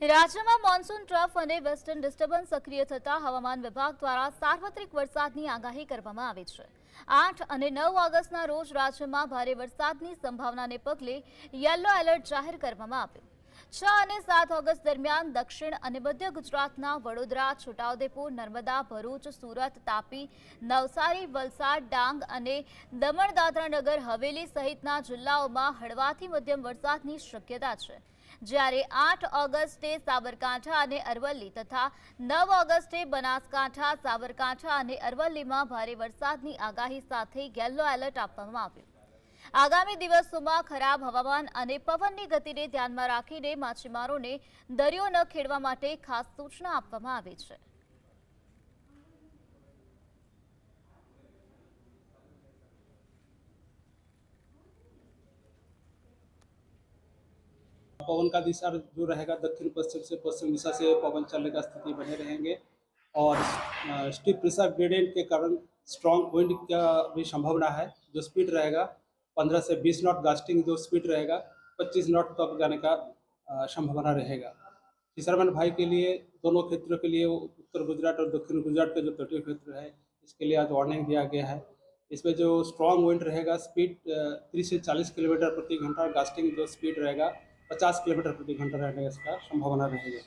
રાજ્યમાં monsoon trough અને western disturbance સક્રિય થતા હવામાન વિભાગ દ્વારા સાર્વત્રિક વરસાદની આગાહી કરવામાં આવી છે। 8 અને 9 ઓગસ્ટના રોજ રાજ્યમાં ભારે વરસાદની સંભાવનાને પગલે યલો એલર્ટ જાહેર કરવામાં આવ્યું। 6 અને 7 ઓગસ્ટ દરમિયાન દક્ષિણ અને મધ્ય ગુજરાતના વડોદરા, છોટાઉદેપુર, નર્મદા, ભરૂચ, સુરત, તાપી, નવસારી, વલસાડ, ડાંગ અને દમણ, દાદરા નગર હવેલી સહિતના જિલ્લાઓમાં હળવાથી મધ્યમ વરસાદની શક્યતા છે। જ્યારે 8 ઓગસ્ટે સાબરકાંઠા અને અરવલ્લી તથા 9 ઓગસ્ટે બનાસકાંઠા, સાબરકાંઠા અને અરવલ્લીમાં ભારે વરસાદની આગાહી સાથે યલો એલર્ટ આપવામાં આવ્યું। આગામી દિવસોમાં ખરાબ હવામાન અને પવનની ગતિને ધ્યાનમાં રાખીને માછીમારોને દરિયો ન ખેડવા માટે ખાસ સૂચના આપવામાં આવી છે। पवन का दिशा जो रहेगा दक्षिण पश्चिम से पश्चिम दिशा से पवन चलने का स्थिति बने रहेंगे और स्टीप प्रेशर ग्रेडियंट के कारण स्ट्रॉन्ग विंड का भी संभावना है। जो स्पीड रहेगा 15 से 20 नॉट, गास्टिंग जो स्पीड रहेगा 25 नॉट तक जाने का संभावना रहेगा। फिशरमैन भाई के लिए दोनों क्षेत्रों के लिए उत्तर गुजरात और दक्षिण गुजरात के जो तटीय क्षेत्र है इसके लिए आज वार्निंग दिया गया है। इसमें जो स्ट्रॉन्ग विंड रहेगा स्पीड 30 से 40 किलोमीटर प्रति घंटा, गास्टिंग जो स्पीड रहेगा 50 किलोमीटर प्रति घंटा रहने का संभावना रहेगी।